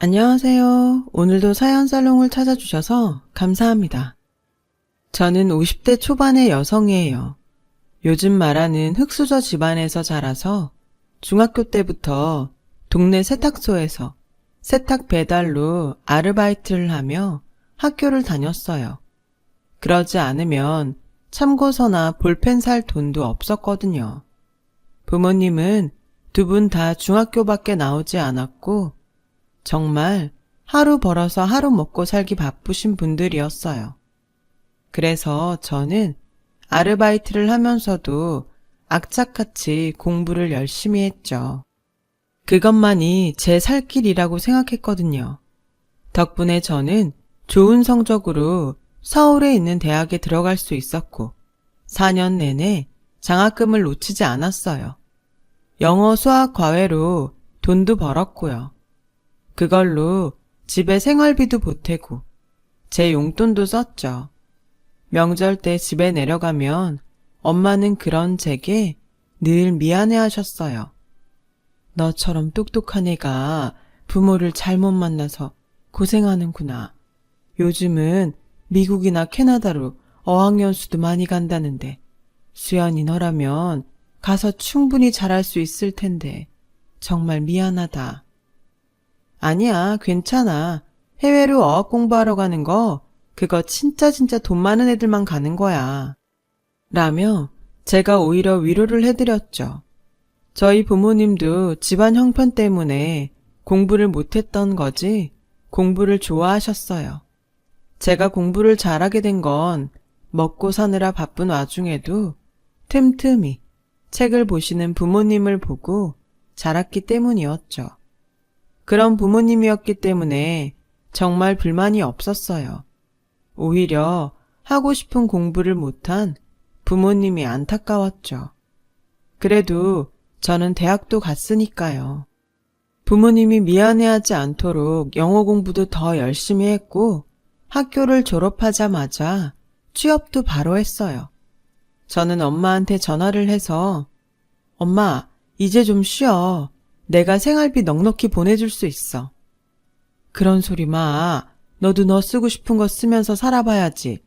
안녕하세요. 오늘도 사연살롱을 찾아주셔서 감사합니다. 저는 50대 초반의 여성이에요. 요즘 말하는 흙수저 집안에서 자라서 중학교 때부터 동네 세탁소에서 세탁 배달로 아르바이트를 하며 학교를 다녔어요. 그러지 않으면 참고서나 볼펜 살 돈도 없었거든요. 부모님은 두 분 다 중학교밖에 나오지 않았고 정말 하루 벌어서 하루 먹고 살기 바쁘신 분들이었어요. 그래서 저는 아르바이트를 하면서도 악착같이 공부를 열심히 했죠. 그것만이 제 살 길이라고 생각했거든요. 덕분에 저는 좋은 성적으로 서울에 있는 대학에 들어갈 수 있었고 4년 내내 장학금을 놓치지 않았어요. 영어, 수학 과외로 돈도 벌었고요. 그걸로 집에 생활비도 보태고 제 용돈도 썼죠. 명절 때 집에 내려가면 엄마는 그런 제게 늘 미안해 하셨어요. 너처럼 똑똑한 애가 부모를 잘못 만나서 고생하는구나. 요즘은 미국이나 캐나다로 어학연수도 많이 간다는데 수연이 너라면 가서 충분히 잘할 수 있을 텐데 정말 미안하다. 아니야, 괜찮아. 해외로 어학 공부하러 가는 거 그거 진짜 돈 많은 애들만 가는 거야. 라며 제가 오히려 위로를 해드렸죠. 저희 부모님도 집안 형편 때문에 공부를 못했던 거지 공부를 좋아하셨어요. 제가 공부를 잘하게 된 건 먹고 사느라 바쁜 와중에도 틈틈이 책을 보시는 부모님을 보고 자랐기 때문이었죠. 그런 부모님이었기 때문에 정말 불만이 없었어요. 오히려 하고 싶은 공부를 못한 부모님이 안타까웠죠. 그래도 저는 대학도 갔으니까요. 부모님이 미안해하지 않도록 영어 공부도 더 열심히 했고 학교를 졸업하자마자 취업도 바로 했어요. 저는 엄마한테 전화를 해서 엄마, 이제 좀 쉬어. 내가 생활비 넉넉히 보내줄 수 있어. 그런 소리 마. 너도 너 쓰고 싶은 거 쓰면서 살아봐야지.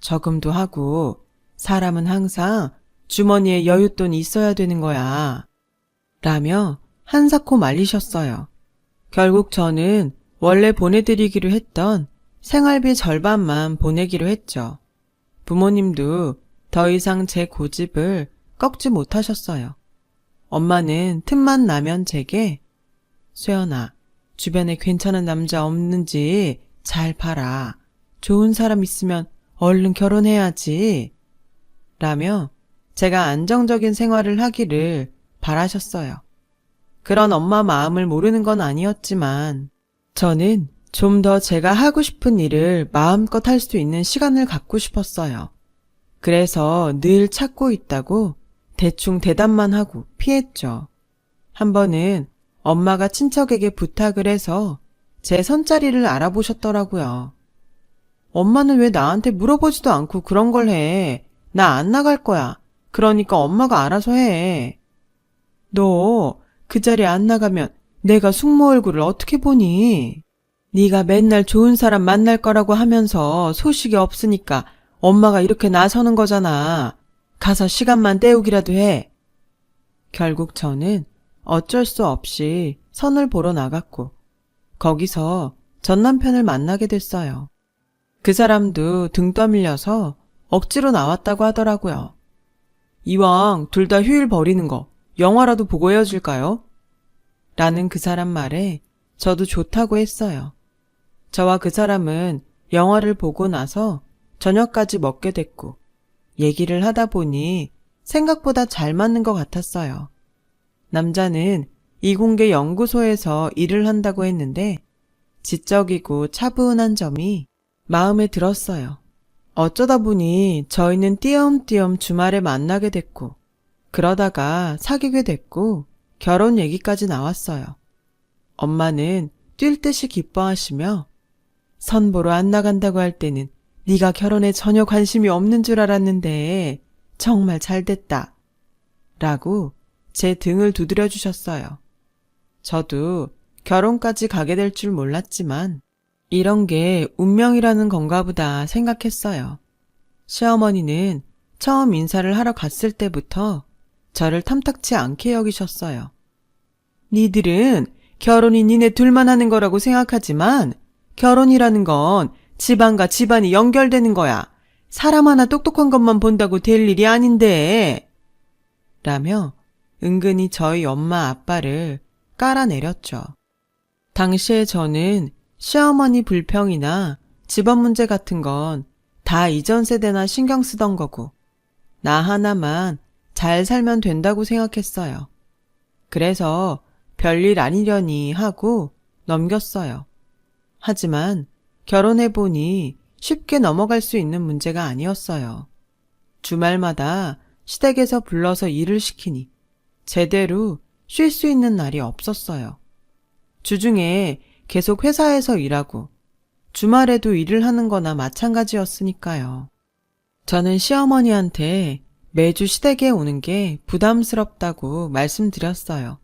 저금도 하고 사람은 항상 주머니에 여윳돈이 있어야 되는 거야. 라며 한사코 말리셨어요. 결국 저는 원래 보내드리기로 했던 생활비 절반만 보내기로 했죠. 부모님도 더 이상 제 고집을 꺾지 못하셨어요. 엄마는 틈만 나면 제게 수연아, 주변에 괜찮은 남자 없는지 잘 봐라. 좋은 사람 있으면 얼른 결혼해야지. 라며 제가 안정적인 생활을 하기를 바라셨어요. 그런 엄마 마음을 모르는 건 아니었지만 저는 좀 더 제가 하고 싶은 일을 마음껏 할 수 있는 시간을 갖고 싶었어요. 그래서 늘 찾고 있다고 대충 대답만 하고 피했죠. 한 번은 엄마가 친척에게 부탁을 해서 제 선자리를 알아보셨더라고요. 엄마는 왜 나한테 물어보지도 않고 그런 걸 해? 나 안 나갈 거야. 그러니까 엄마가 알아서 해. 너 그 자리에 안 나가면 내가 숙모 얼굴을 어떻게 보니? 네가 맨날 좋은 사람 만날 거라고 하면서 소식이 없으니까 엄마가 이렇게 나서는 거잖아. 가서 시간만 때우기라도 해. 결국 저는 어쩔 수 없이 선을 보러 나갔고 거기서 전 남편을 만나게 됐어요. 그 사람도 등 떠밀려서 억지로 나왔다고 하더라고요. 이왕 둘 다 휴일 버리는 거 영화라도 보고 헤어질까요? 라는 그 사람 말에 저도 좋다고 했어요. 저와 그 사람은 영화를 보고 나서 저녁까지 먹게 됐고 얘기를 하다 보니 생각보다 잘 맞는 것 같았어요. 남자는 이공계 연구소에서 일을 한다고 했는데 지적이고 차분한 점이 마음에 들었어요. 어쩌다 보니 저희는 띄엄띄엄 주말에 만나게 됐고 그러다가 사귀게 됐고 결혼 얘기까지 나왔어요. 엄마는 뛸 듯이 기뻐하시며 선보러 안 나간다고 할 때는 네가 결혼에 전혀 관심이 없는 줄 알았는데 정말 잘됐다. 라고 제 등을 두드려 주셨어요. 저도 결혼까지 가게 될 줄 몰랐지만 이런 게 운명이라는 건가 보다 생각했어요. 시어머니는 처음 인사를 하러 갔을 때부터 저를 탐탁치 않게 여기셨어요. 니들은 결혼이 니네 둘만 하는 거라고 생각하지만 결혼이라는 건 집안과 집안이 연결되는 거야. 사람 하나 똑똑한 것만 본다고 될 일이 아닌데. 라며 은근히 저희 엄마 아빠를 깔아내렸죠. 당시에 저는 시어머니 불평이나 집안 문제 같은 건 다 이전 세대나 신경 쓰던 거고 나 하나만 잘 살면 된다고 생각했어요. 그래서 별일 아니려니 하고 넘겼어요. 하지만 결혼해보니 쉽게 넘어갈 수 있는 문제가 아니었어요. 주말마다 시댁에서 불러서 일을 시키니 제대로 쉴 수 있는 날이 없었어요. 주중에 계속 회사에서 일하고 주말에도 일을 하는 거나 마찬가지였으니까요. 저는 시어머니한테 매주 시댁에 오는 게 부담스럽다고 말씀드렸어요.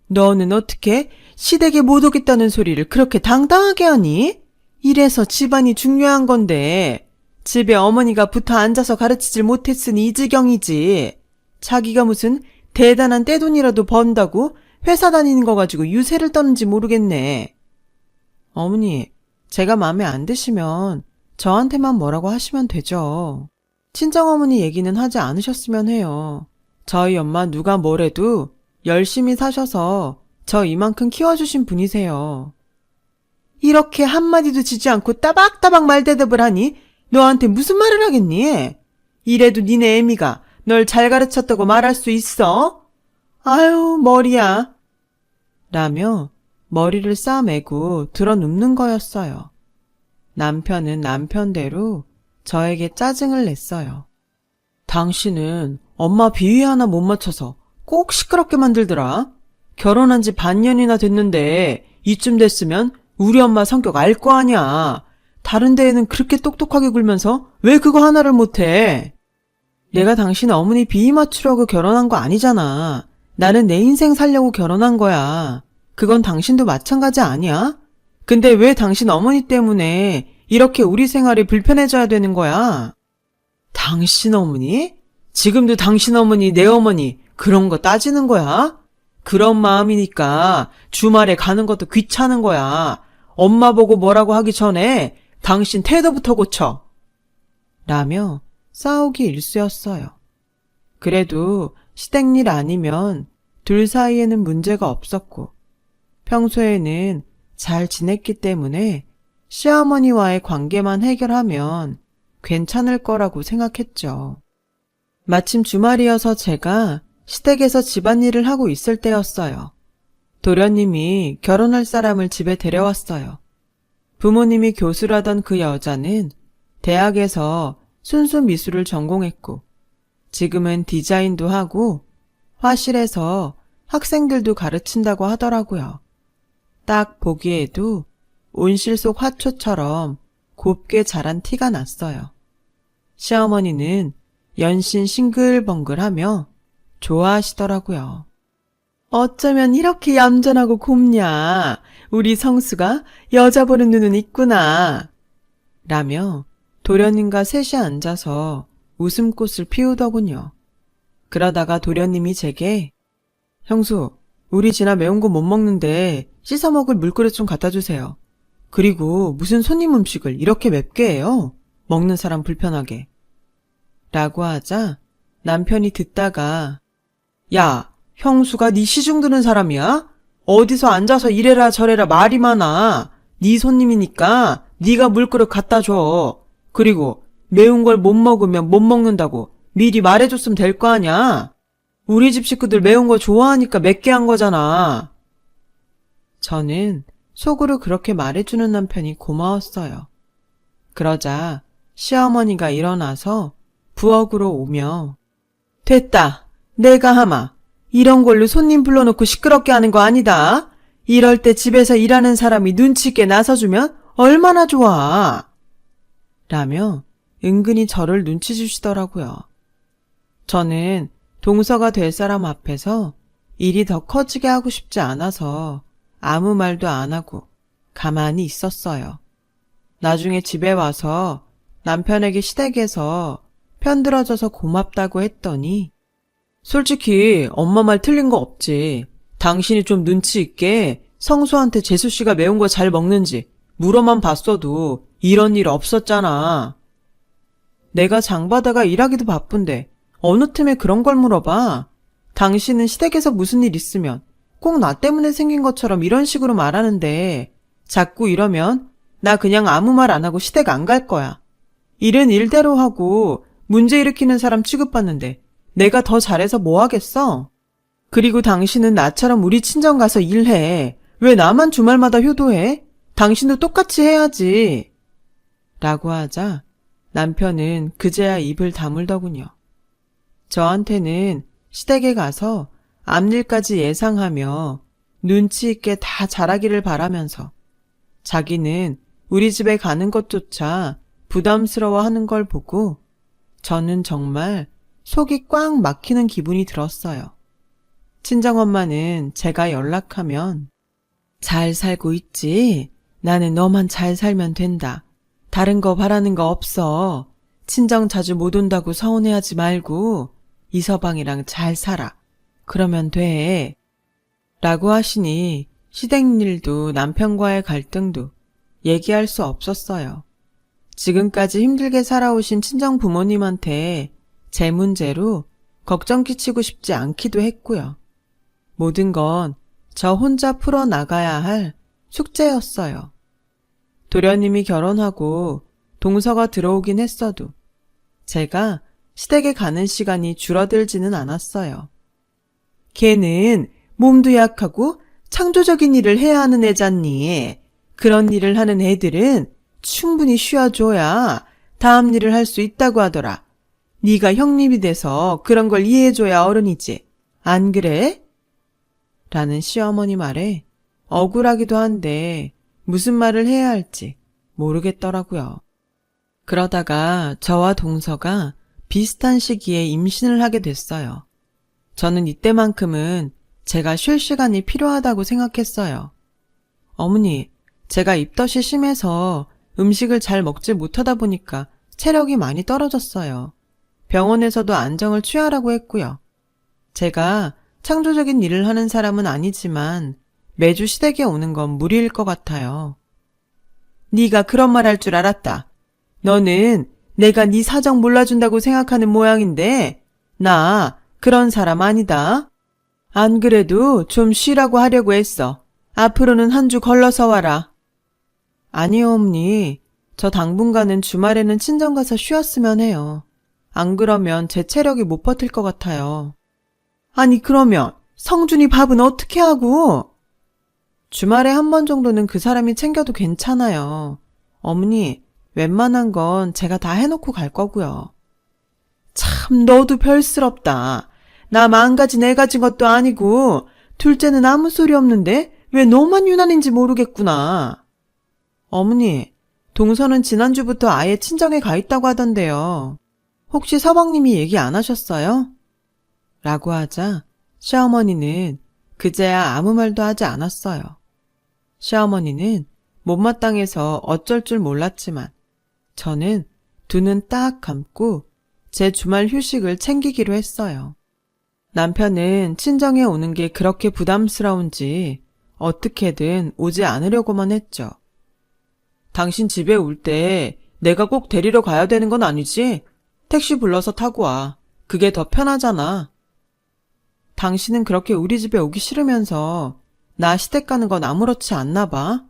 너는 어떻게 시댁에 못 오겠다는 소리를 그렇게 당당하게 하니? 이래서 집안이 중요한 건데 집에 어머니가 붙어 앉아서 가르치질 못했으니 이 지경이지. 자기가 무슨 대단한 떼돈이라도 번다고 회사 다니는 거 가지고 유세를 떠는지 모르겠네. 어머니, 제가 마음에 안 드시면 저한테만 뭐라고 하시면 되죠. 친정어머니 얘기는 하지 않으셨으면 해요. 저희 엄마 누가 뭐래도 열심히 사셔서 저 이만큼 키워주신 분이세요. 이렇게 한마디도 지지 않고 따박따박 말대답을 하니 너한테 무슨 말을 하겠니? 이래도 니네 애미가 널 잘 가르쳤다고 말할 수 있어? 아유, 머리야. 라며 머리를 싸매고 드러눕는 거였어요. 남편은 남편대로 저에게 짜증을 냈어요. 당신은 엄마 비위 하나 못 맞춰서 꼭 시끄럽게 만들더라. 결혼한 지 반년이나 됐는데 이쯤 됐으면 우리 엄마 성격 알 거 아냐. 다른 데에는 그렇게 똑똑하게 굴면서 왜 그거 하나를 못해? 내가 당신 어머니 비위 맞추려고 결혼한 거 아니잖아. 나는 내 인생 살려고 결혼한 거야. 그건 당신도 마찬가지 아니야? 근데 왜 당신 어머니 때문에 이렇게 우리 생활이 불편해져야 되는 거야? 당신 어머니? 지금도 당신 어머니, 내 어머니 그런 거 따지는 거야? 그런 마음이니까 주말에 가는 것도 귀찮은 거야. 엄마 보고 뭐라고 하기 전에 당신 태도부터 고쳐. 라며 싸우기 일쑤였어요. 그래도 시댁 일 아니면 둘 사이에는 문제가 없었고 평소에는 잘 지냈기 때문에 시어머니와의 관계만 해결하면 괜찮을 거라고 생각했죠. 마침 주말이어서 제가 시댁에서 집안일을 하고 있을 때였어요. 도련님이 결혼할 사람을 집에 데려왔어요. 부모님이 교수라던 그 여자는 대학에서 순수 미술을 전공했고 지금은 디자인도 하고 화실에서 학생들도 가르친다고 하더라고요. 딱 보기에도 온실 속 화초처럼 곱게 자란 티가 났어요. 시어머니는 연신 싱글벙글하며 좋아하시더라고요. 어쩌면 이렇게 얌전하고 곱냐. 우리 성수가 여자 보는 눈은 있구나. 라며 도련님과 셋이 앉아서 웃음꽃을 피우더군요. 그러다가 도련님이 제게 형수, 우리 진아 매운 거 못 먹는데 씻어 먹을 물그릇 좀 갖다 주세요. 그리고 무슨 손님 음식을 이렇게 맵게 해요? 먹는 사람 불편하게. 라고 하자 남편이 듣다가 야, 형수가 네 시중 드는 사람이야? 어디서 앉아서 이래라 저래라 말이 많아. 네 손님이니까 네가 물그릇 갖다 줘. 그리고 매운 걸 못 먹으면 못 먹는다고 미리 말해줬으면 될 거 아냐? 우리 집 식구들 매운 거 좋아하니까 맵게 한 거잖아. 저는 속으로 그렇게 말해주는 남편이 고마웠어요. 그러자 시어머니가 일어나서 부엌으로 오며 됐다. 내가 하마. 이런 걸로 손님 불러놓고 시끄럽게 하는 거 아니다. 이럴 때 집에서 일하는 사람이 눈치 있게 나서주면 얼마나 좋아. 라며 은근히 저를 눈치 주시더라고요. 저는 동서가 될 사람 앞에서 일이 더 커지게 하고 싶지 않아서 아무 말도 안 하고 가만히 있었어요. 나중에 집에 와서 남편에게 시댁에서 편들어줘서 고맙다고 했더니 솔직히 엄마 말 틀린 거 없지. 당신이 좀 눈치 있게 성수한테 재수씨가 매운 거 잘 먹는지 물어만 봤어도 이런 일 없었잖아. 내가 장바다가 일하기도 바쁜데 어느 틈에 그런 걸 물어봐. 당신은 시댁에서 무슨 일 있으면 꼭 나 때문에 생긴 것처럼 이런 식으로 말하는데 자꾸 이러면 나 그냥 아무 말 안 하고 시댁 안 갈 거야. 일은 일대로 하고 문제 일으키는 사람 취급받는데 내가 더 잘해서 뭐 하겠어? 그리고 당신은 나처럼 우리 친정 가서 일해. 왜 나만 주말마다 효도해? 당신도 똑같이 해야지. 라고 하자 남편은 그제야 입을 다물더군요. 저한테는 시댁에 가서 앞일까지 예상하며 눈치 있게 다 잘하기를 바라면서 자기는 우리 집에 가는 것조차 부담스러워하는 걸 보고 저는 정말 속이 꽉 막히는 기분이 들었어요. 친정엄마는 제가 연락하면 잘 살고 있지? 나는 너만 잘 살면 된다. 다른 거 바라는 거 없어. 친정 자주 못 온다고 서운해하지 말고 이서방이랑 잘 살아. 그러면 돼. 라고 하시니 시댁 일도 남편과의 갈등도 얘기할 수 없었어요. 지금까지 힘들게 살아오신 친정 부모님한테 제 문제로 걱정 끼치고 싶지 않기도 했고요. 모든 건 저 혼자 풀어나가야 할 숙제였어요. 도련님이 결혼하고 동서가 들어오긴 했어도 제가 시댁에 가는 시간이 줄어들지는 않았어요. 걔는 몸도 약하고 창조적인 일을 해야 하는 애잖니. 그런 일을 하는 애들은 충분히 쉬어줘야 다음 일을 할 수 있다고 하더라. 네가 형님이 돼서 그런 걸 이해해줘야 어른이지. 안 그래? 라는 시어머니 말에 억울하기도 한데 무슨 말을 해야 할지 모르겠더라고요. 그러다가 저와 동서가 비슷한 시기에 임신을 하게 됐어요. 저는 이때만큼은 제가 쉴 시간이 필요하다고 생각했어요. 어머니, 제가 입덧이 심해서 음식을 잘 먹지 못하다 보니까 체력이 많이 떨어졌어요. 병원에서도 안정을 취하라고 했고요. 제가 창조적인 일을 하는 사람은 아니지만 매주 시댁에 오는 건 무리일 것 같아요. 네가 그런 말 할 줄 알았다. 너는 내가 네 사정 몰라준다고 생각하는 모양인데 나 그런 사람 아니다. 안 그래도 좀 쉬라고 하려고 했어. 앞으로는 한 주 걸러서 와라. 아니요, 어머니. 저 당분간은 주말에는 친정 가서 쉬었으면 해요. 안 그러면 제 체력이 못 버틸 것 같아요. 아니 그러면 성준이 밥은 어떻게 하고? 주말에 한 번 정도는 그 사람이 챙겨도 괜찮아요. 어머니, 웬만한 건 제가 다 해놓고 갈 거고요. 참 너도 별스럽다. 나 망가진 애 가진 것도 아니고 둘째는 아무 소리 없는데 왜 너만 유난인지 모르겠구나. 어머니, 동서는 지난주부터 아예 친정에 가 있다고 하던데요. 혹시 서방님이 얘기 안 하셨어요? 라고 하자 시어머니는 그제야 아무 말도 하지 않았어요. 시어머니는 못마땅해서 어쩔 줄 몰랐지만 저는 두 눈 딱 감고 제 주말 휴식을 챙기기로 했어요. 남편은 친정에 오는 게 그렇게 부담스러운지 어떻게든 오지 않으려고만 했죠. 당신 집에 올 때 내가 꼭 데리러 가야 되는 건 아니지? 택시 불러서 타고 와. 그게 더 편하잖아. 당신은 그렇게 우리 집에 오기 싫으면서 나 시댁 가는 건 아무렇지 않나 봐.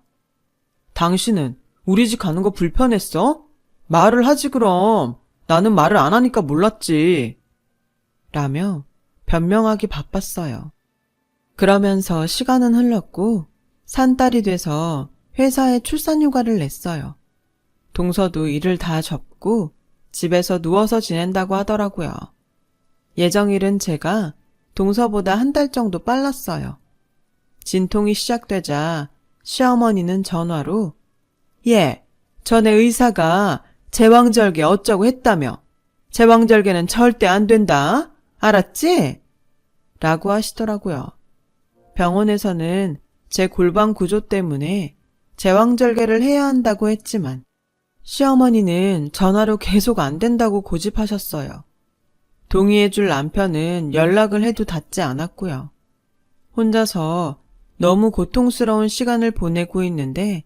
당신은 우리 집 가는 거 불편했어? 말을 하지 그럼. 나는 말을 안 하니까 몰랐지. 라며 변명하기 바빴어요. 그러면서 시간은 흘렀고 산딸이 돼서 회사에 출산휴가를 냈어요. 동서도 일을 다 접고 집에서 누워서 지낸다고 하더라고요. 예정일은 제가 동서보다 한 달 정도 빨랐어요. 진통이 시작되자 시어머니는 전화로 전에 의사가 제왕절개 어쩌고 했다며. 제왕절개는 절대 안 된다. 알았지? 라고 하시더라고요. 병원에서는 제 골반 구조 때문에 제왕절개를 해야 한다고 했지만 시어머니는 전화로 계속 안 된다고 고집하셨어요. 동의해줄 남편은 연락을 해도 닿지 않았고요. 혼자서 너무 고통스러운 시간을 보내고 있는데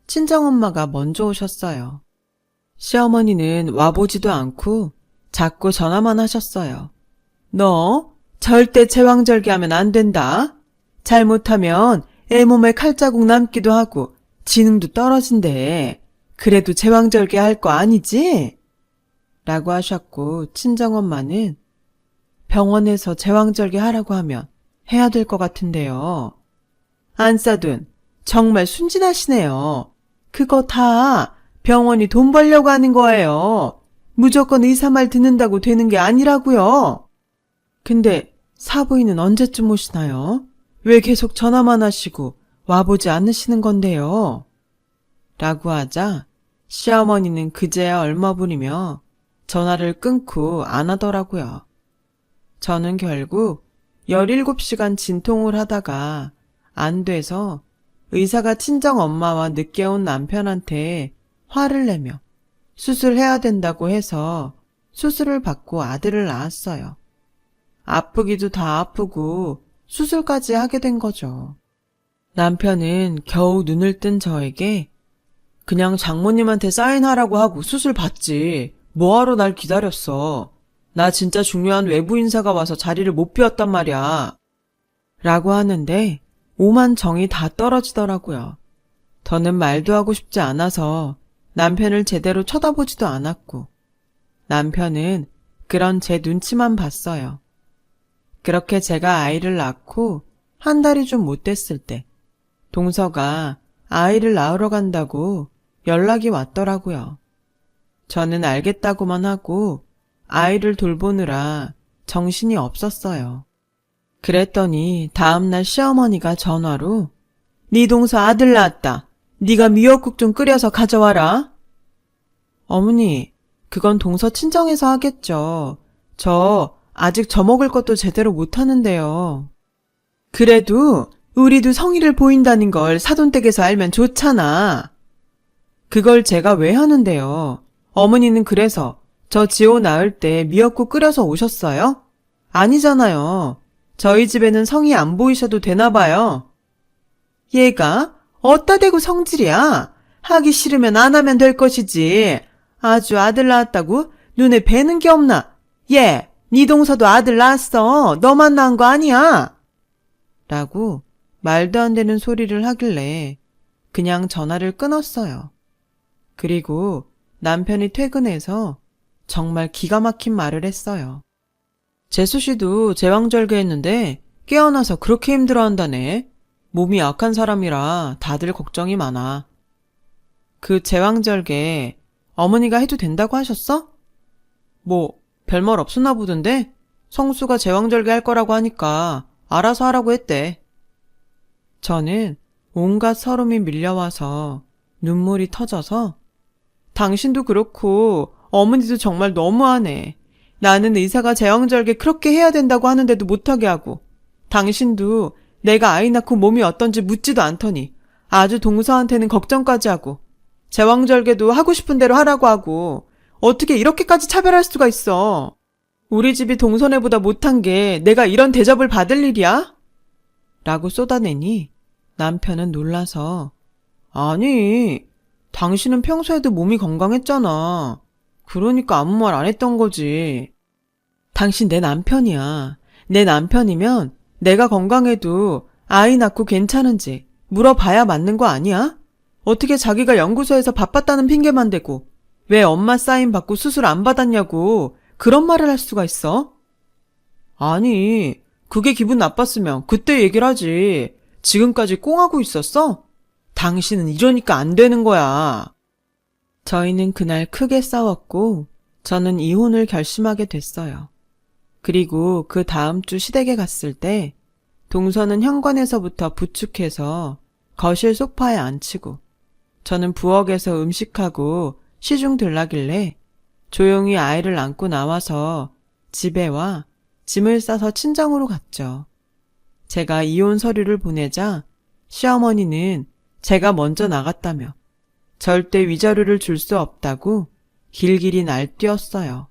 친정엄마가 먼저 오셨어요. 시어머니는 와보지도 않고 자꾸 전화만 하셨어요. 너 절대 제왕절개하면 안 된다. 잘못하면 애 몸에 칼자국 남기도 하고 지능도 떨어진대. 그래도 제왕절개 할 거 아니지? 라고 하셨고 친정엄마는 병원에서 제왕절개 하라고 하면 해야 될 것 같은데요. 안싸둔 정말 순진하시네요. 그거 다 병원이 돈 벌려고 하는 거예요. 무조건 의사 말 듣는다고 되는 게 아니라고요. 근데 사부인은 언제쯤 오시나요? 왜 계속 전화만 하시고 와보지 않으시는 건데요? 라고 하자 시어머니는 그제야 얼머부리며 전화를 끊고 안 하더라고요. 저는 결국 17시간 진통을 하다가 안 돼서 의사가 친정엄마와 늦게 온 남편한테 화를 내며 수술해야 된다고 해서 수술을 받고 아들을 낳았어요. 아프기도 다 아프고 수술까지 하게 된 거죠. 남편은 겨우 눈을 뜬 저에게 그냥 장모님한테 사인하라고 하고 수술 받지. 뭐하러 날 기다렸어. 나 진짜 중요한 외부 인사가 와서 자리를 못 비웠단 말이야. 라고 하는데 오만 정이 다 떨어지더라고요. 더는 말도 하고 싶지 않아서 남편을 제대로 쳐다보지도 않았고 남편은 그런 제 눈치만 봤어요. 그렇게 제가 아이를 낳고 한 달이 좀 못 됐을 때 동서가 아이를 낳으러 간다고 연락이 왔더라고요. 저는 알겠다고만 하고 아이를 돌보느라 정신이 없었어요. 그랬더니 다음날 시어머니가 전화로 네 동서 아들 낳았다. 네가 미역국 좀 끓여서 가져와라. 어머니, 그건 동서 친정에서 하겠죠. 저 아직 저먹을 것도 제대로 못하는데요. 그래도 우리도 성의를 보인다는 걸 사돈댁에서 알면 좋잖아. 그걸 제가 왜 하는데요? 어머니는 그래서 저 지호 낳을 때 미역국 끓여서 오셨어요? 아니잖아요. 저희 집에는 성의 안 보이셔도 되나 봐요. 얘가 어따 대고 성질이야. 하기 싫으면 안 하면 될 것이지. 아주 아들 낳았다고 눈에 뵈는 게 없나. 얘, 네 동서도 아들 낳았어. 너만 낳은 거 아니야. 라고 말도 안 되는 소리를 하길래 그냥 전화를 끊었어요. 그리고 남편이 퇴근해서 정말 기가 막힌 말을 했어요. 재수 씨도 제왕절개 했는데 깨어나서 그렇게 힘들어한다네. 몸이 약한 사람이라 다들 걱정이 많아. 그 제왕절개 어머니가 해도 된다고 하셨어? 뭐 별말 없었나 보던데 성수가 제왕절개 할 거라고 하니까 알아서 하라고 했대. 저는 온갖 서름이 밀려와서 눈물이 터져서 당신도 그렇고 어머니도 정말 너무하네. 나는 의사가 제왕절개 그렇게 해야 된다고 하는데도 못하게 하고 당신도 내가 아이 낳고 몸이 어떤지 묻지도 않더니 아주 동서한테는 걱정까지 하고 제왕절개도 하고 싶은 대로 하라고 하고 어떻게 이렇게까지 차별할 수가 있어. 우리 집이 동서네보다 못한 게 내가 이런 대접을 받을 일이야? 라고 쏟아내니 남편은 놀라서 아니, 당신은 평소에도 몸이 건강했잖아. 그러니까 아무 말 안 했던 거지. 당신 내 남편이야. 내 남편이면 내가 건강해도 아이 낳고 괜찮은지 물어봐야 맞는 거 아니야? 어떻게 자기가 연구소에서 바빴다는 핑계만 대고 왜 엄마 사인 받고 수술 안 받았냐고 그런 말을 할 수가 있어? 아니, 그게 기분 나빴으면 그때 얘기를 하지. 지금까지 꽁하고 있었어? 당신은 이러니까 안 되는 거야. 저희는 그날 크게 싸웠고 저는 이혼을 결심하게 됐어요. 그리고 그 다음 주 시댁에 갔을 때 동서는 현관에서부터 부축해서 거실 소파에 앉히고 저는 부엌에서 음식하고 시중 들라길래 조용히 아이를 안고 나와서 집에 와 짐을 싸서 친정으로 갔죠. 제가 이혼 서류를 보내자 시어머니는 제가 먼저 나갔다며 절대 위자료를 줄 수 없다고 길길이 날뛰었어요.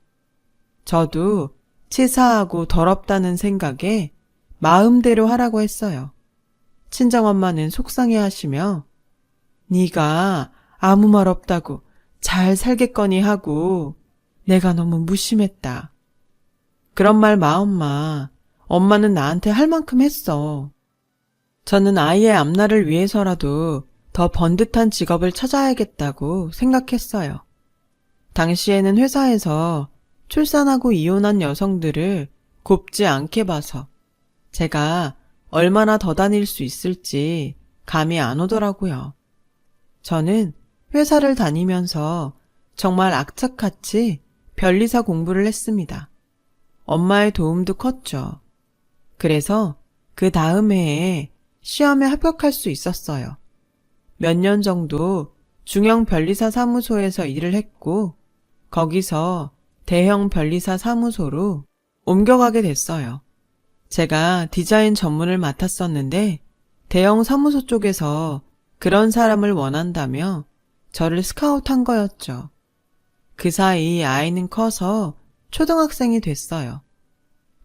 저도 치사하고 더럽다는 생각에 마음대로 하라고 했어요. 친정엄마는 속상해하시며 네가 아무 말 없다고 잘 살겠거니 하고 내가 너무 무심했다. 그런 말 마, 엄마. 엄마는 나한테 할 만큼 했어. 저는 아이의 앞날을 위해서라도 더 번듯한 직업을 찾아야겠다고 생각했어요. 당시에는 회사에서 출산하고 이혼한 여성들을 곱지 않게 봐서 제가 얼마나 더 다닐 수 있을지 감이 안 오더라고요. 저는 회사를 다니면서 정말 악착같이 변리사 공부를 했습니다. 엄마의 도움도 컸죠. 그래서 그 다음 해에 시험에 합격할 수 있었어요. 몇 년 정도 중형 변리사 사무소에서 일을 했고 거기서 대형 변리사 사무소로 옮겨가게 됐어요. 제가 디자인 전문을 맡았었는데 대형 사무소 쪽에서 그런 사람을 원한다며 저를 스카우트한 거였죠. 그 사이 아이는 커서 초등학생이 됐어요.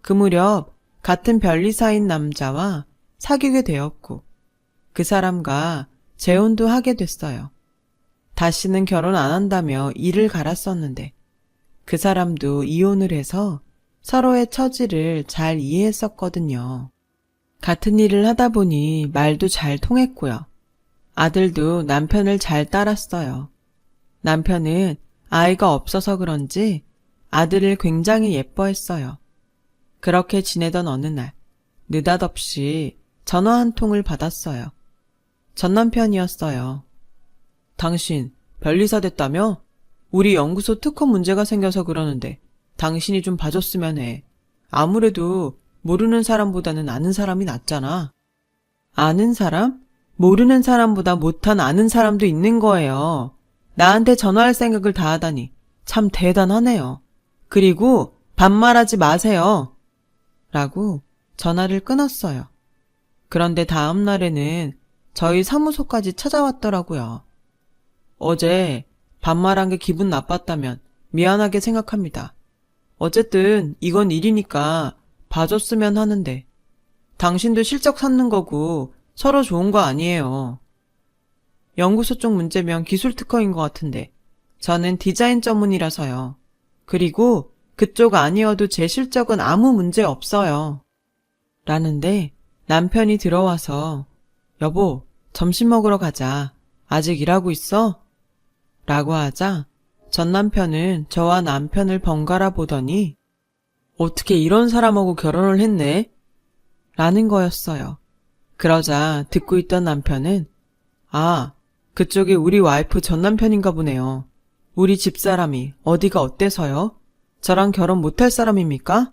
그 무렵 같은 변리사인 남자와 사귀게 되었고 그 사람과 재혼도 하게 됐어요. 다시는 결혼 안 한다며 일을 갈았었는데 그 사람도 이혼을 해서 서로의 처지를 잘 이해했었거든요. 같은 일을 하다 보니 말도 잘 통했고요. 아들도 남편을 잘 따랐어요. 남편은 아이가 없어서 그런지 아들을 굉장히 예뻐했어요. 그렇게 지내던 어느 날 느닷없이 전화 한 통을 받았어요. 전 남편이었어요. 당신 변리사 됐다며? 우리 연구소 특허 문제가 생겨서 그러는데 당신이 좀 봐줬으면 해. 아무래도 모르는 사람보다는 아는 사람이 낫잖아. 아는 사람? 모르는 사람보다 못한 아는 사람도 있는 거예요. 나한테 전화할 생각을 다 하다니 참 대단하네요. 그리고 반말하지 마세요. 라고 전화를 끊었어요. 그런데 다음 날에는 저희 사무소까지 찾아왔더라고요. 어제 반말한 게 기분 나빴다면 미안하게 생각합니다. 어쨌든 이건 일이니까 봐줬으면 하는데 당신도 실적 쌓는 거고 서로 좋은 거 아니에요. 연구소 쪽 문제면 기술 특허인 것 같은데 저는 디자인 전문이라서요. 그리고 그쪽 아니어도 제 실적은 아무 문제 없어요. 라는데 남편이 들어와서 여보, 점심 먹으러 가자. 아직 일하고 있어? 라고 하자 전 남편은 저와 남편을 번갈아 보더니 어떻게 이런 사람하고 결혼을 했네? 라는 거였어요. 그러자 듣고 있던 남편은 아, 그쪽이 우리 와이프 전 남편인가 보네요. 우리 집사람이 어디가 어때서요? 저랑 결혼 못할 사람입니까?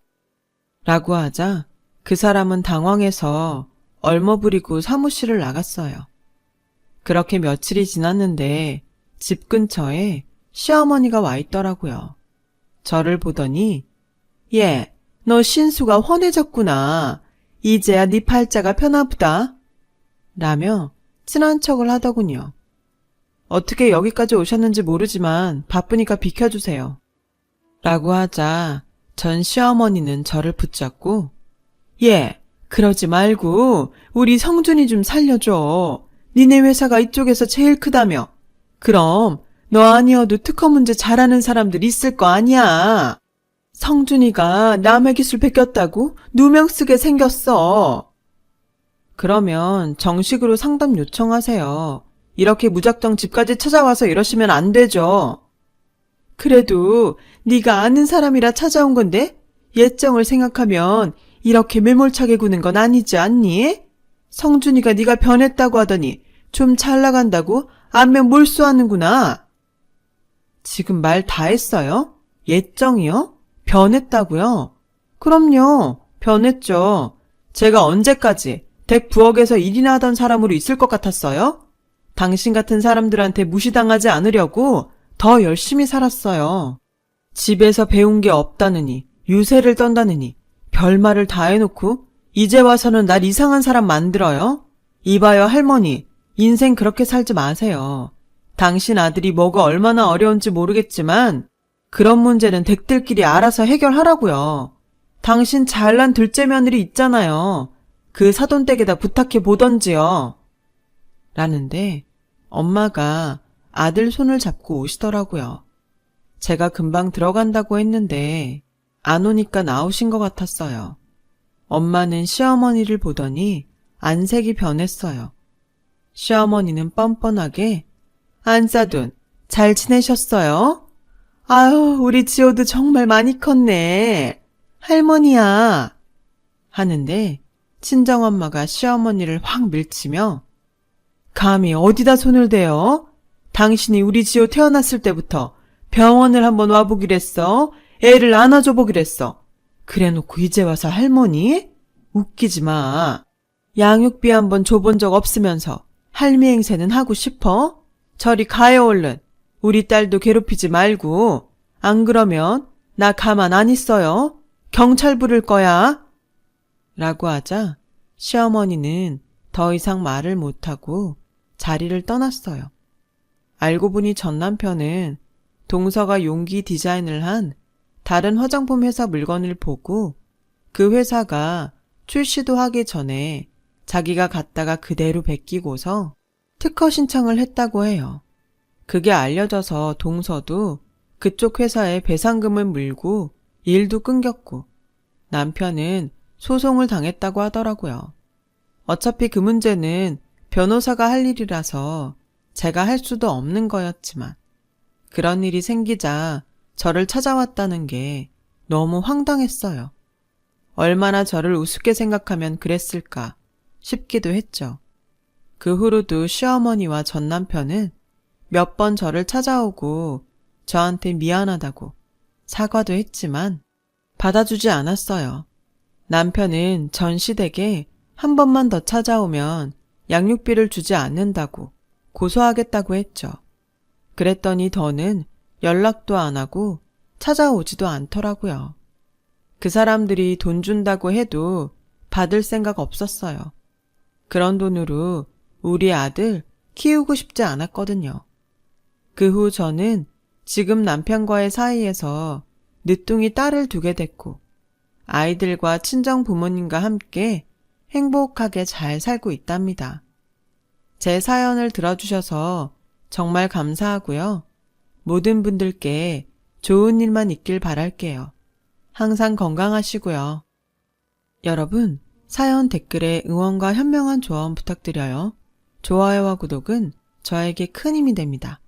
라고 하자 그 사람은 당황해서 얼머부리고 사무실을 나갔어요. 그렇게 며칠이 지났는데 집 근처에 시어머니가 와 있더라고요. 저를 보더니 얘, 너 신수가 훤해졌구나. 이제야 네 팔자가 펴나보다. 라며 친한 척을 하더군요. 어떻게 여기까지 오셨는지 모르지만 바쁘니까 비켜주세요. 라고 하자 전 시어머니는 저를 붙잡고 얘, 그러지 말고 우리 성준이 좀 살려줘. 니네 회사가 이쪽에서 제일 크다며. 그럼 너 아니어도 특허 문제 잘하는 사람들 있을 거 아니야. 성준이가 남의 기술 베꼈다고 누명 쓰게 생겼어. 그러면 정식으로 상담 요청하세요. 이렇게 무작정 집까지 찾아와서 이러시면 안 되죠. 그래도 네가 아는 사람이라 찾아온 건데 예정을 생각하면 이렇게 매몰차게 구는 건 아니지 않니? 성준이가 네가 변했다고 하더니 좀 잘 나간다고 안면 몰수하는구나. 지금 말 다 했어요? 예정이요? 변했다고요? 그럼요. 변했죠. 제가 언제까지 댁 부엌에서 일이나 하던 사람으로 있을 것 같았어요? 당신 같은 사람들한테 무시당하지 않으려고 더 열심히 살았어요. 집에서 배운 게 없다느니 유세를 떤다느니 별말을 다 해놓고 이제 와서는 날 이상한 사람 만들어요? 이봐요, 할머니. 인생 그렇게 살지 마세요. 당신 아들이 뭐가 얼마나 어려운지 모르겠지만 그런 문제는 댁들끼리 알아서 해결하라고요. 당신 잘난 둘째 며느리 있잖아요. 그 사돈댁에다 부탁해 보던지요. 라는데 엄마가 아들 손을 잡고 오시더라고요. 제가 금방 들어간다고 했는데 안 오니까 나오신 것 같았어요. 엄마는 시어머니를 보더니 안색이 변했어요. 시어머니는 뻔뻔하게 안사돈 잘 지내셨어요? 아유, 우리 지호도 정말 많이 컸네. 할머니야. 하는데 친정엄마가 시어머니를 확 밀치며 감히 어디다 손을 대요? 당신이 우리 지호 태어났을 때부터 병원을 한번 와보기랬어. 애를 안아줘보기랬어. 그래놓고 이제 와서 할머니? 웃기지 마. 양육비 한번 줘본 적 없으면서 할미 행세는 하고 싶어? 저리 가요 얼른. 우리 딸도 괴롭히지 말고. 안 그러면 나 가만 안 있어요. 경찰 부를 거야. 라고 하자 시어머니는 더 이상 말을 못하고 자리를 떠났어요. 알고 보니 전 남편은 동서가 용기 디자인을 한 다른 화장품 회사 물건을 보고 그 회사가 출시도 하기 전에 자기가 갖다가 그대로 베끼고서 특허 신청을 했다고 해요. 그게 알려져서 동서도 그쪽 회사에 배상금을 물고 일도 끊겼고 남편은 소송을 당했다고 하더라고요. 어차피 그 문제는 변호사가 할 일이라서 제가 할 수도 없는 거였지만 그런 일이 생기자 저를 찾아왔다는 게 너무 황당했어요. 얼마나 저를 우습게 생각하면 그랬을까 싶기도 했죠. 그 후로도 시어머니와 전 남편은 몇 번 저를 찾아오고 저한테 미안하다고 사과도 했지만 받아주지 않았어요. 남편은 전 시댁에 한 번만 더 찾아오면 양육비를 주지 않는다고 고소하겠다고 했죠. 그랬더니 더는 연락도 안 하고 찾아오지도 않더라고요. 그 사람들이 돈 준다고 해도 받을 생각 없었어요. 그런 돈으로 우리 아들 키우고 싶지 않았거든요. 그 후 저는 지금 남편과의 사이에서 늦둥이 딸을 두게 됐고 아이들과 친정 부모님과 함께 행복하게 잘 살고 있답니다. 제 사연을 들어주셔서 정말 감사하고요. 모든 분들께 좋은 일만 있길 바랄게요. 항상 건강하시고요. 여러분, 사연 댓글에 응원과 현명한 조언 부탁드려요. 좋아요와 구독은 저에게 큰 힘이 됩니다.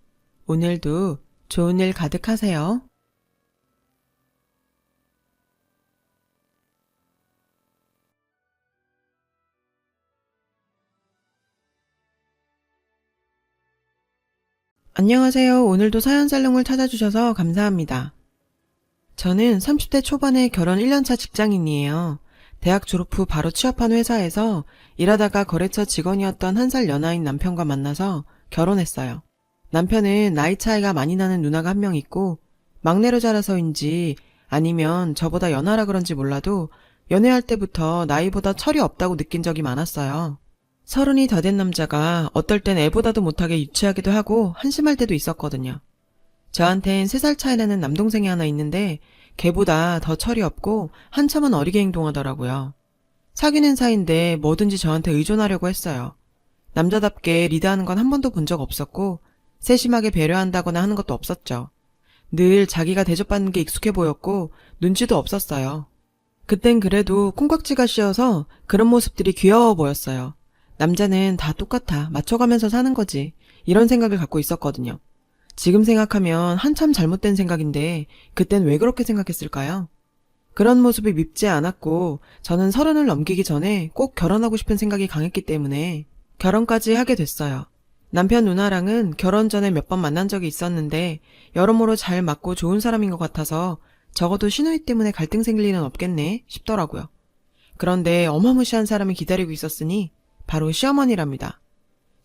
오늘도 좋은 일 가득하세요. 안녕하세요. 오늘도 사연살롱을 찾아주셔서 감사합니다. 저는 30대 초반에 결혼 1년차 직장인이에요. 대학 졸업 후 바로 취업한 회사에서 일하다가 거래처 직원이었던 1살 연하인 남편과 만나서 결혼했어요. 남편은 나이 차이가 많이 나는 누나가 한 명 있고 막내로 자라서인지 아니면 저보다 연하라 그런지 몰라도 연애할 때부터 나이보다 철이 없다고 느낀 적이 많았어요. 30이 더 된 남자가 어떨 땐 애보다도 못하게 유치하기도 하고 한심할 때도 있었거든요. 저한텐 3살 차이 나는 남동생이 하나 있는데 걔보다 더 철이 없고 한참은 어리게 행동하더라고요. 사귀는 사이인데 뭐든지 저한테 의존하려고 했어요. 남자답게 리드하는 건 한 번도 본 적 없었고 세심하게 배려한다거나 하는 것도 없었죠. 늘 자기가 대접받는 게 익숙해 보였고 눈치도 없었어요. 그땐 그래도 콩깍지가 씌어서 그런 모습들이 귀여워 보였어요. 남자는 다 똑같아. 맞춰가면서 사는 거지. 이런 생각을 갖고 있었거든요. 지금 생각하면 한참 잘못된 생각인데 그땐 왜 그렇게 생각했을까요? 그런 모습이 밉지 않았고 저는 30을 넘기기 전에 꼭 결혼하고 싶은 생각이 강했기 때문에 결혼까지 하게 됐어요. 남편 누나랑은 결혼 전에 몇 번 만난 적이 있었는데 여러모로 잘 맞고 좋은 사람인 것 같아서 적어도 시누이 때문에 갈등 생길 일은 없겠네 싶더라고요. 그런데 어마무시한 사람이 기다리고 있었으니 바로 시어머니랍니다.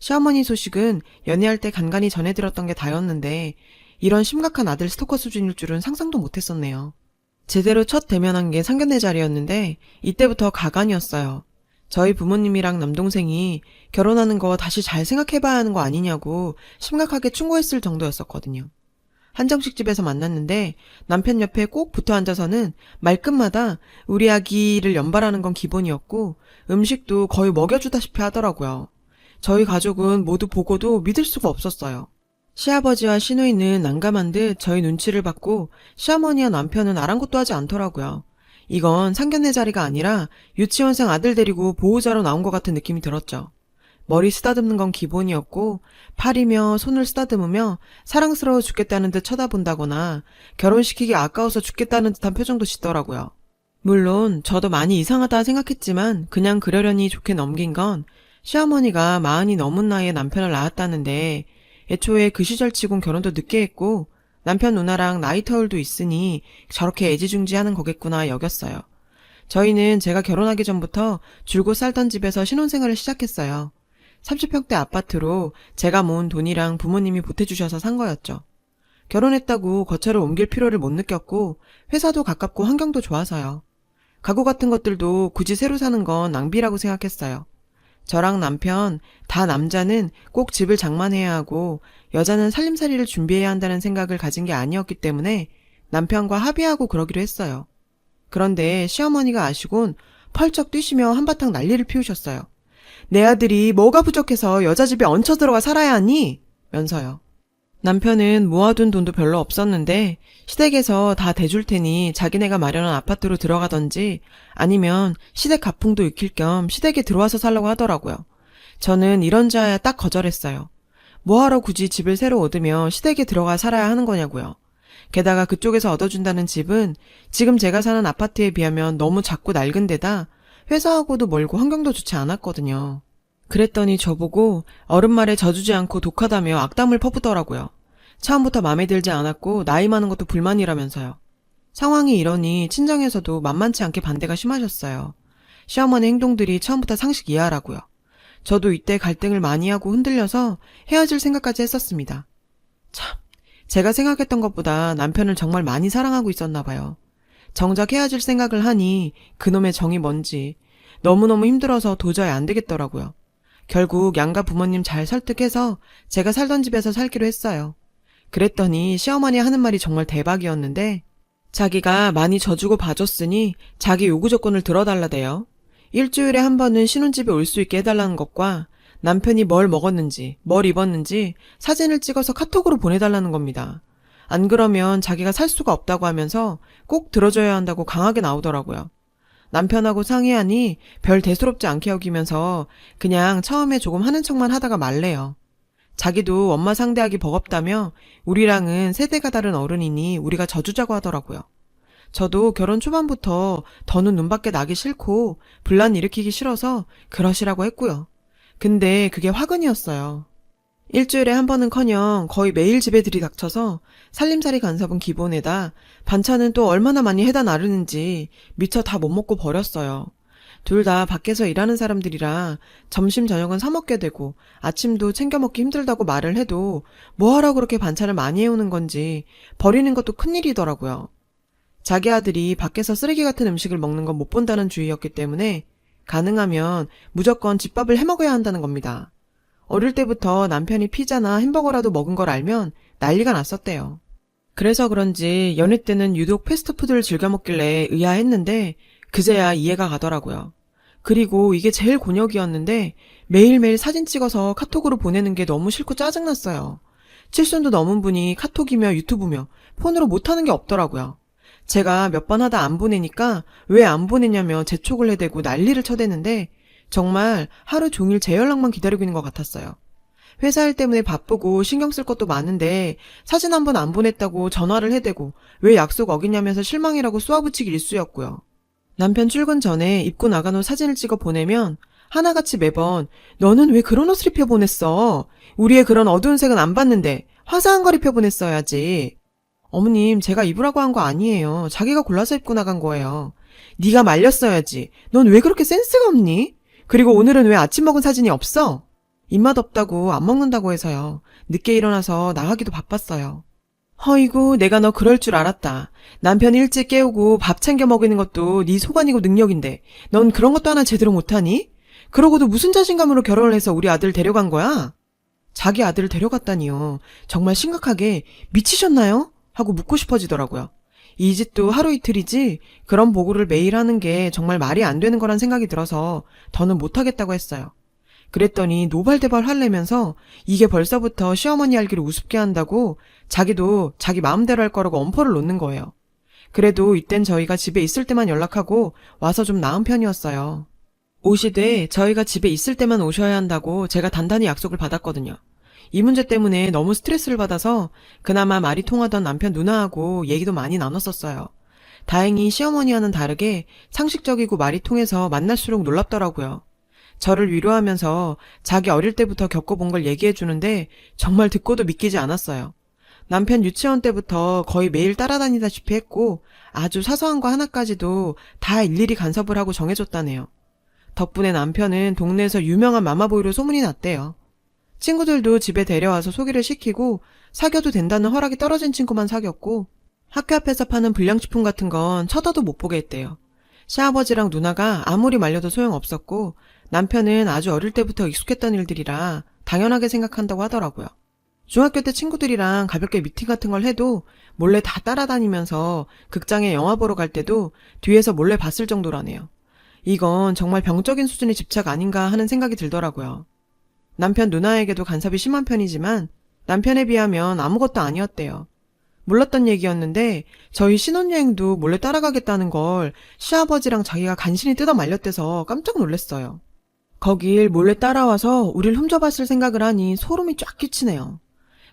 시어머니 소식은 연애할 때 간간히 전해 들었던 게 다였는데 이런 심각한 아들 스토커 수준일 줄은 상상도 못했었네요. 제대로 첫 대면한 게 상견례 자리였는데 이때부터 가관이었어요. 저희 부모님이랑 남동생이 결혼하는 거 다시 잘 생각해봐야 하는 거 아니냐고 심각하게 충고했을 정도였었거든요. 한정식 집에서 만났는데 남편 옆에 꼭 붙어 앉아서는 말끝마다 우리 아기를 연발하는 건 기본이었고 음식도 거의 먹여주다시피 하더라고요. 저희 가족은 모두 보고도 믿을 수가 없었어요. 시아버지와 시누이는 난감한 듯 저희 눈치를 받고 시어머니와 남편은 아랑곳도 하지 않더라고요. 이건 상견례 자리가 아니라 유치원생 아들 데리고 보호자로 나온 것 같은 느낌이 들었죠. 머리 쓰다듬는 건 기본이었고 팔이며 손을 쓰다듬으며 사랑스러워 죽겠다는 듯 쳐다본다거나 결혼시키기 아까워서 죽겠다는 듯한 표정도 짓더라고요. 물론 저도 많이 이상하다 생각했지만 그냥 그러려니 좋게 넘긴 건 시어머니가 40이 넘은 나이에 남편을 낳았다는데 애초에 그 시절치곤 결혼도 늦게 했고 남편 누나랑 나이 터울도 있으니 저렇게 애지중지하는 거겠구나 여겼어요. 저희는 제가 결혼하기 전부터 줄곧 살던 집에서 신혼생활을 시작했어요. 30평대 아파트로 제가 모은 돈이랑 부모님이 보태주셔서 산 거였죠. 결혼했다고 거처를 옮길 필요를 못 느꼈고 회사도 가깝고 환경도 좋아서요. 가구 같은 것들도 굳이 새로 사는 건 낭비라고 생각했어요. 저랑 남편, 다 남자는 꼭 집을 장만해야 하고 여자는 살림살이를 준비해야 한다는 생각을 가진 게 아니었기 때문에 남편과 합의하고 그러기로 했어요. 그런데 시어머니가 아시곤 펄쩍 뛰시며 한바탕 난리를 피우셨어요. 내 아들이 뭐가 부족해서 여자 집에 얹혀 들어가 살아야 하니? 면서요. 남편은 모아둔 돈도 별로 없었는데 시댁에서 다 대줄 테니 자기네가 마련한 아파트로 들어가던지 아니면 시댁 가풍도 익힐 겸 시댁에 들어와서 살라고 하더라고요. 저는 이런저야 딱 거절했어요. 뭐하러 굳이 집을 새로 얻으며 시댁에 들어가 살아야 하는 거냐고요. 게다가 그쪽에서 얻어준다는 집은 지금 제가 사는 아파트에 비하면 너무 작고 낡은 데다 회사하고도 멀고 환경도 좋지 않았거든요. 그랬더니 저보고 어른 말에 져주지 않고 독하다며 악담을 퍼붓더라고요. 처음부터 마음에 들지 않았고 나이 많은 것도 불만이라면서요. 상황이 이러니 친정에서도 만만치 않게 반대가 심하셨어요. 시어머니 행동들이 처음부터 상식 이하라고요. 저도 이때 갈등을 많이 하고 흔들려서 헤어질 생각까지 했었습니다. 참, 제가 생각했던 것보다 남편을 정말 많이 사랑하고 있었나 봐요. 정작 헤어질 생각을 하니 그놈의 정이 뭔지 너무너무 힘들어서 도저히 안 되겠더라고요. 결국 양가 부모님 잘 설득해서 제가 살던 집에서 살기로 했어요. 그랬더니 시어머니 하는 말이 정말 대박이었는데 자기가 많이 져주고 봐줬으니 자기 요구 조건을 들어달라대요. 일주일에 한 번은 신혼집에 올 수 있게 해달라는 것과 남편이 뭘 먹었는지 뭘 입었는지 사진을 찍어서 카톡으로 보내달라는 겁니다. 안 그러면 자기가 살 수가 없다고 하면서 꼭 들어줘야 한다고 강하게 나오더라고요. 남편하고 상의하니 별 대수롭지 않게 여기면서 그냥 처음에 조금 하는 척만 하다가 말래요. 자기도 엄마 상대하기 버겁다며 우리랑은 세대가 다른 어른이니 우리가 져주자고 하더라고요. 저도 결혼 초반부터 더는 눈밖에 나기 싫고 분란 일으키기 싫어서 그러시라고 했고요. 근데 그게 화근이었어요. 일주일에 한 번은커녕 거의 매일 집에 들이닥쳐서 살림살이 간섭은 기본에다 반찬은 또 얼마나 많이 해다 나르는지 미처 다 못 먹고 버렸어요. 둘 다 밖에서 일하는 사람들이라 점심 저녁은 사 먹게 되고 아침도 챙겨 먹기 힘들다고 말을 해도 뭐하러 그렇게 반찬을 많이 해오는 건지 버리는 것도 큰일이더라고요. 자기 아들이 밖에서 쓰레기 같은 음식을 먹는 건 못 본다는 주의였기 때문에 가능하면 무조건 집밥을 해먹어야 한다는 겁니다. 어릴 때부터 남편이 피자나 햄버거라도 먹은 걸 알면 난리가 났었대요. 그래서 그런지 연애 때는 유독 패스트푸드를 즐겨 먹길래 의아했는데 그제야 이해가 가더라고요. 그리고 이게 제일 곤욕이었는데 매일매일 사진 찍어서 카톡으로 보내는 게 너무 싫고 짜증났어요. 칠순도 넘은 분이 카톡이며 유튜브며 폰으로 못하는 게 없더라고요. 제가 몇 번 하다 안 보내니까 왜 안 보내냐며 재촉을 해대고 난리를 쳐대는데 정말 하루 종일 제 연락만 기다리고 있는 것 같았어요. 회사 일 때문에 바쁘고 신경 쓸 것도 많은데 사진 한 번 안 보냈다고 전화를 해대고 왜 약속 어기냐면서 실망이라고 쏘아붙이기 일쑤였고요. 남편 출근 전에 입고 나간 옷 사진을 찍어 보내면 하나같이 매번 너는 왜 그런 옷을 입혀 보냈어? 우리의 그런 어두운 색은 안 봤는데 화사한 걸 입혀 보냈어야지. 어머님, 제가 입으라고 한 거 아니에요. 자기가 골라서 입고 나간 거예요. 네가 말렸어야지. 넌 왜 그렇게 센스가 없니? 그리고 오늘은 왜 아침 먹은 사진이 없어? 입맛 없다고 안 먹는다고 해서요. 늦게 일어나서 나가기도 바빴어요. 허이구, 내가 너 그럴 줄 알았다. 남편 일찍 깨우고 밥 챙겨 먹이는 것도 네 소관이고 능력인데 넌 그런 것도 하나 제대로 못하니? 그러고도 무슨 자신감으로 결혼을 해서 우리 아들 데려간 거야? 자기 아들을 데려갔다니요. 정말 심각하게 미치셨나요? 하고 묻고 싶어지더라고요. 이 짓도 하루 이틀이지 그런 보고를 매일 하는 게 정말 말이 안 되는 거란 생각이 들어서 더는 못하겠다고 했어요. 그랬더니 노발대발 화내면서 이게 벌써부터 시어머니 알기를 우습게 한다고 자기도 자기 마음대로 할 거라고 엄포를 놓는 거예요. 그래도 이땐 저희가 집에 있을 때만 연락하고 와서 좀 나은 편이었어요. 오시되 저희가 집에 있을 때만 오셔야 한다고 제가 단단히 약속을 받았거든요. 이 문제 때문에 너무 스트레스를 받아서 그나마 말이 통하던 남편 누나하고 얘기도 많이 나눴었어요. 다행히 시어머니와는 다르게 상식적이고 말이 통해서 만날수록 놀랍더라고요. 저를 위로하면서 자기 어릴 때부터 겪어본 걸 얘기해 주는데 정말 듣고도 믿기지 않았어요. 남편 유치원 때부터 거의 매일 따라다니다시피 했고 아주 사소한 거 하나까지도 다 일일이 간섭을 하고 정해줬다네요. 덕분에 남편은 동네에서 유명한 마마보이로 소문이 났대요. 친구들도 집에 데려와서 소개를 시키고 사귀어도 된다는 허락이 떨어진 친구만 사귀었고 학교 앞에서 파는 불량식품 같은 건 쳐다도 못 보게 했대요. 시아버지랑 누나가 아무리 말려도 소용없었고 남편은 아주 어릴 때부터 익숙했던 일들이라 당연하게 생각한다고 하더라고요. 중학교 때 친구들이랑 가볍게 미팅 같은 걸 해도 몰래 다 따라다니면서 극장에 영화 보러 갈 때도 뒤에서 몰래 봤을 정도라네요. 이건 정말 병적인 수준의 집착 아닌가 하는 생각이 들더라고요. 남편 누나에게도 간섭이 심한 편이지만 남편에 비하면 아무것도 아니었대요. 몰랐던 얘기였는데 저희 신혼여행도 몰래 따라가겠다는 걸 시아버지랑 자기가 간신히 뜯어 말렸대서 깜짝 놀랐어요. 거길 몰래 따라와서 우릴 훔쳐봤을 생각을 하니 소름이 쫙 끼치네요.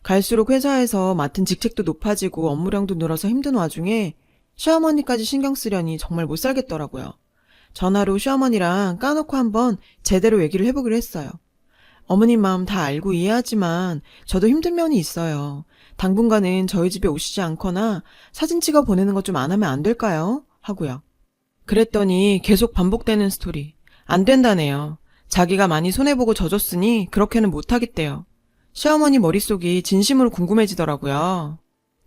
갈수록 회사에서 맡은 직책도 높아지고 업무량도 늘어서 힘든 와중에 시어머니까지 신경 쓰려니 정말 못 살겠더라고요. 전화로 시어머니랑 까놓고 한번 제대로 얘기를 해보기로 했어요. 어머님 마음 다 알고 이해하지만 저도 힘든 면이 있어요. 당분간은 저희 집에 오시지 않거나 사진 찍어 보내는 것 좀 안 하면 안 될까요? 하고요. 그랬더니 계속 반복되는 스토리. 안 된다네요. 자기가 많이 손해보고 져줬으니 그렇게는 못하겠대요. 시어머니 머릿속이 진심으로 궁금해지더라고요.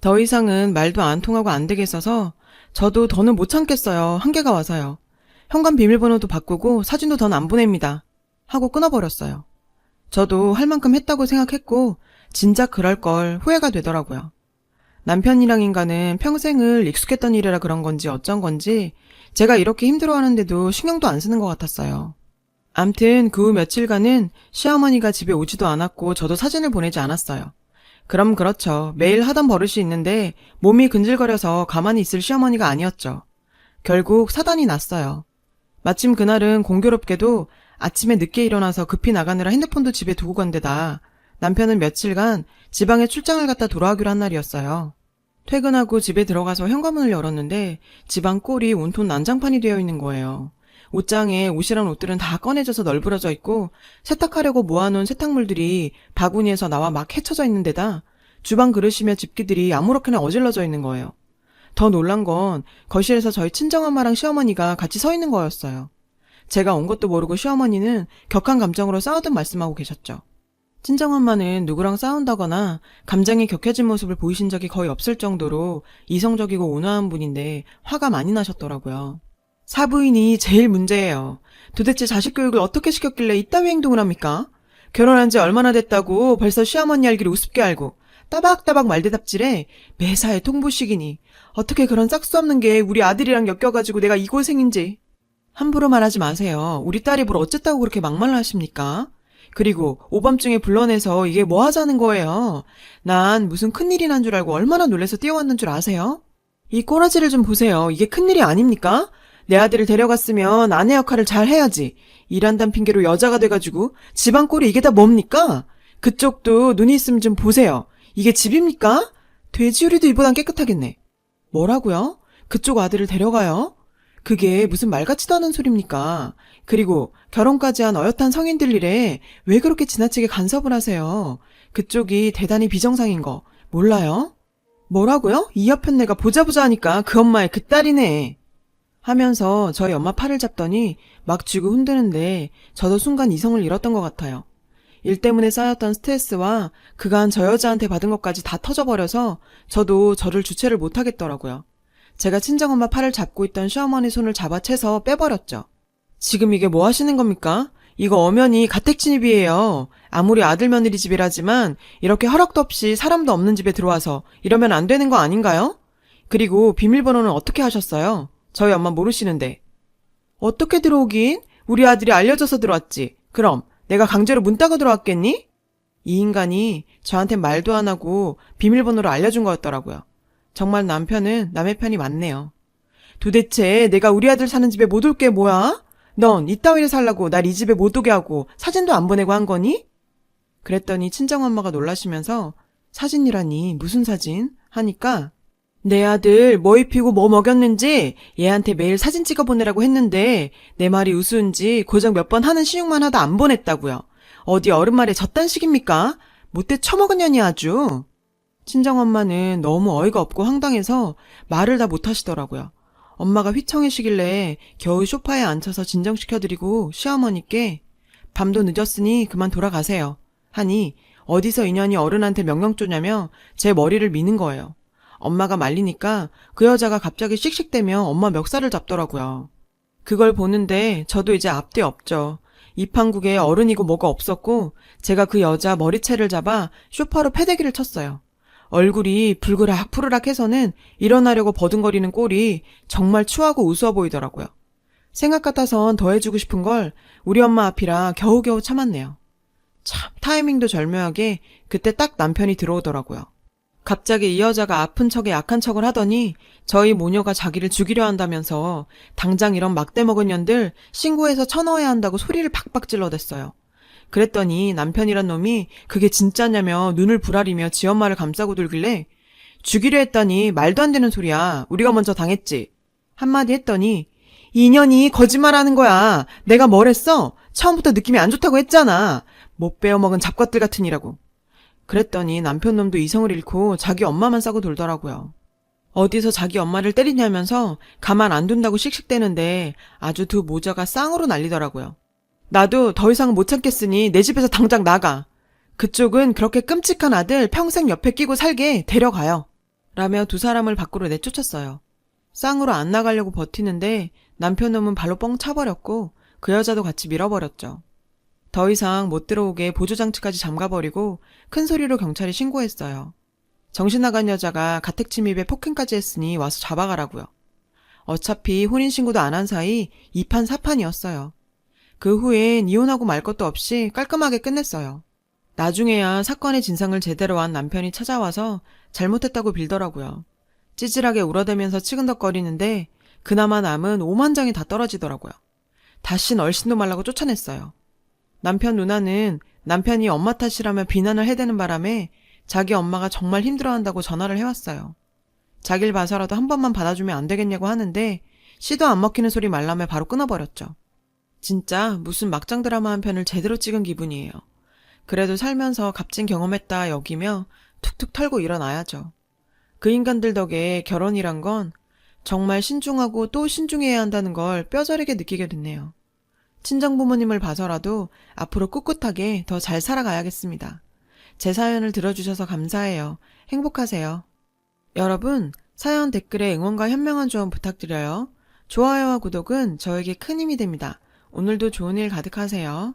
더 이상은 말도 안 통하고 안 되겠어서 저도 더는 못 참겠어요. 한계가 와서요. 현관 비밀번호도 바꾸고 사진도 더 안 보냅니다. 하고 끊어버렸어요. 저도 할 만큼 했다고 생각했고 진작 그럴 걸 후회가 되더라고요. 남편이랑 인간은 평생을 익숙했던 일이라 그런 건지 어쩐 건지 제가 이렇게 힘들어하는데도 신경도 안 쓰는 것 같았어요. 암튼 그 후 며칠간은 시어머니가 집에 오지도 않았고 저도 사진을 보내지 않았어요. 그럼 그렇죠. 매일 하던 버릇이 있는데 몸이 근질거려서 가만히 있을 시어머니가 아니었죠. 결국 사단이 났어요. 마침 그날은 공교롭게도 아침에 늦게 일어나서 급히 나가느라 핸드폰도 집에 두고 간 데다 남편은 며칠간 지방에 출장을 갔다 돌아오기로 한 날이었어요. 퇴근하고 집에 들어가서 현관문을 열었는데 집안 꼴이 온통 난장판이 되어 있는 거예요. 옷장에 옷이란 옷들은 다 꺼내져서 널브러져 있고 세탁하려고 모아놓은 세탁물들이 바구니에서 나와 막 헤쳐져 있는 데다 주방 그릇이며 집기들이 아무렇게나 어질러져 있는 거예요. 더 놀란 건 거실에서 저희 친정엄마랑 시어머니가 같이 서 있는 거였어요. 제가 온 것도 모르고 시어머니는 격한 감정으로 싸우듯 말씀하고 계셨죠. 친정엄마는 누구랑 싸운다거나 감정이 격해진 모습을 보이신 적이 거의 없을 정도로 이성적이고 온화한 분인데 화가 많이 나셨더라고요. 사부인이 제일 문제예요. 도대체 자식 교육을 어떻게 시켰길래 이따위 행동을 합니까? 결혼한 지 얼마나 됐다고 벌써 시어머니 알기를 우습게 알고 따박따박 말대답질에 매사에 통보식이니 어떻게 그런 싹수 없는 게 우리 아들이랑 엮여가지고 내가 이 고생인지. 함부로 말하지 마세요. 우리 딸이 뭘 어쨌다고 그렇게 막말을 하십니까? 그리고 오밤중에 불러내서 이게 뭐 하자는 거예요? 난 무슨 큰일이 난 줄 알고 얼마나 놀라서 뛰어왔는 줄 아세요? 이 꼬라지를 좀 보세요. 이게 큰일이 아닙니까? 내 아들을 데려갔으면 아내 역할을 잘 해야지. 일한다는 핑계로 여자가 돼가지고 집안 꼴이 이게 다 뭡니까? 그쪽도 눈이 있으면 좀 보세요. 이게 집입니까? 돼지우리도 이보단 깨끗하겠네. 뭐라고요? 그쪽 아들을 데려가요? 그게 무슨 말 같지도 않은 소리입니까? 그리고 결혼까지 한 어엿한 성인들 일에 왜 그렇게 지나치게 간섭을 하세요? 그쪽이 대단히 비정상인 거 몰라요? 뭐라고요? 이 옆엔 내가 보자 하니까 그 엄마의 그 딸이네. 하면서 저희 엄마 팔을 잡더니 막 쥐고 흔드는데 저도 순간 이성을 잃었던 것 같아요. 일 때문에 쌓였던 스트레스와 그간 저 여자한테 받은 것까지 다 터져버려서 저도 저를 주체를 못하겠더라고요. 제가 친정엄마 팔을 잡고 있던 시어머니 손을 잡아채서 빼버렸죠. 지금 이게 뭐 하시는 겁니까? 이거 엄연히 가택 침입이에요. 아무리 아들 며느리 집이라지만 이렇게 허락도 없이 사람도 없는 집에 들어와서 이러면 안 되는 거 아닌가요? 그리고 비밀번호는 어떻게 하셨어요? 저희 엄마 모르시는데. 어떻게 들어오긴? 우리 아들이 알려줘서 들어왔지. 그럼 내가 강제로 문 따고 들어왔겠니? 이 인간이 저한테 말도 안 하고 비밀번호를 알려준 거였더라고요. 정말 남편은 남의 편이 맞네요. 도대체 내가 우리 아들 사는 집에 못 올 게 뭐야? 넌 이따위를 살라고 날 이 집에 못 오게 하고 사진도 안 보내고 한 거니? 그랬더니 친정엄마가 놀라시면서 사진이라니 무슨 사진? 하니까 내 아들 뭐 입히고 뭐 먹였는지 얘한테 매일 사진 찍어 보내라고 했는데 내 말이 우스운지 고작 몇 번 하는 시육만 하다 안 보냈다고요. 어디 어른 말에 저딴 식입니까? 못돼 처먹은 년이 아주. 친정엄마는 너무 어이가 없고 황당해서 말을 다 못하시더라고요. 엄마가 휘청이시길래 겨우 소파에 앉혀서 진정시켜드리고 시어머니께 밤도 늦었으니 그만 돌아가세요 하니 어디서 인연이 어른한테 명령 쪼냐며 제 머리를 미는 거예요. 엄마가 말리니까 그 여자가 갑자기 씩씩대며 엄마 멱살을 잡더라고요. 그걸 보는데 저도 이제 앞뒤 없죠. 이 판국에 어른이고 뭐가 없었고 제가 그 여자 머리채를 잡아 소파로 패대기를 쳤어요. 얼굴이 불그락 푸르락 해서는 일어나려고 버둥거리는 꼴이 정말 추하고 우스워 보이더라고요. 생각 같아선 더 해주고 싶은 걸 우리 엄마 앞이라 겨우겨우 참았네요. 참 타이밍도 절묘하게 그때 딱 남편이 들어오더라고요. 갑자기 이 여자가 아픈 척에 약한 척을 하더니 저희 모녀가 자기를 죽이려 한다면서 당장 이런 막대 먹은 년들 신고해서 쳐넣어야 한다고 소리를 박박 질러댔어요. 그랬더니 남편이란 놈이 그게 진짜냐며 눈을 부라리며 지 엄마를 감싸고 들길래 죽이려 했다니 말도 안 되는 소리야. 우리가 먼저 당했지. 한마디 했더니 이년이 거짓말하는 거야. 내가 뭘 했어? 처음부터 느낌이 안 좋다고 했잖아. 못 베어먹은 잡것들 같으니라고. 그랬더니 남편 놈도 이성을 잃고 자기 엄마만 싸고 돌더라고요. 어디서 자기 엄마를 때리냐면서 가만 안 둔다고 씩씩대는데 아주 두 모자가 쌍으로 날리더라고요. 나도 더 이상 못 참겠으니 내 집에서 당장 나가. 그쪽은 그렇게 끔찍한 아들 평생 옆에 끼고 살게 데려가요. 라며 두 사람을 밖으로 내쫓았어요. 쌍으로 안 나가려고 버티는데 남편 놈은 발로 뻥 차버렸고 그 여자도 같이 밀어버렸죠. 더 이상 못 들어오게 보조장치까지 잠가버리고 큰 소리로 경찰에 신고했어요. 정신 나간 여자가 가택 침입에 폭행까지 했으니 와서 잡아가라고요. 어차피 혼인신고도 안 한 사이 2판 4판이었어요. 그 후엔 이혼하고 말 것도 없이 깔끔하게 끝냈어요. 나중에야 사건의 진상을 제대로 안 남편이 찾아와서 잘못했다고 빌더라고요. 찌질하게 울어대면서 치근덕거리는데 그나마 남은 5만 장이 다 떨어지더라고요. 다신 얼씬도 말라고 쫓아냈어요. 남편 누나는 남편이 엄마 탓이라며 비난을 해대는 바람에 자기 엄마가 정말 힘들어한다고 전화를 해왔어요. 자길 봐서라도 한 번만 받아주면 안 되겠냐고 하는데 씨도 안 먹히는 소리 말라며 바로 끊어버렸죠. 진짜 무슨 막장 드라마 한 편을 제대로 찍은 기분이에요. 그래도 살면서 값진 경험했다 여기며 툭툭 털고 일어나야죠. 그 인간들 덕에 결혼이란 건 정말 신중하고 또 신중해야 한다는 걸 뼈저리게 느끼게 됐네요. 친정부모님을 봐서라도 앞으로 꿋꿋하게 더 잘 살아가야겠습니다. 제 사연을 들어주셔서 감사해요. 행복하세요. 여러분, 사연 댓글에 응원과 현명한 조언 부탁드려요. 좋아요와 구독은 저에게 큰 힘이 됩니다. 오늘도 좋은 일 가득하세요.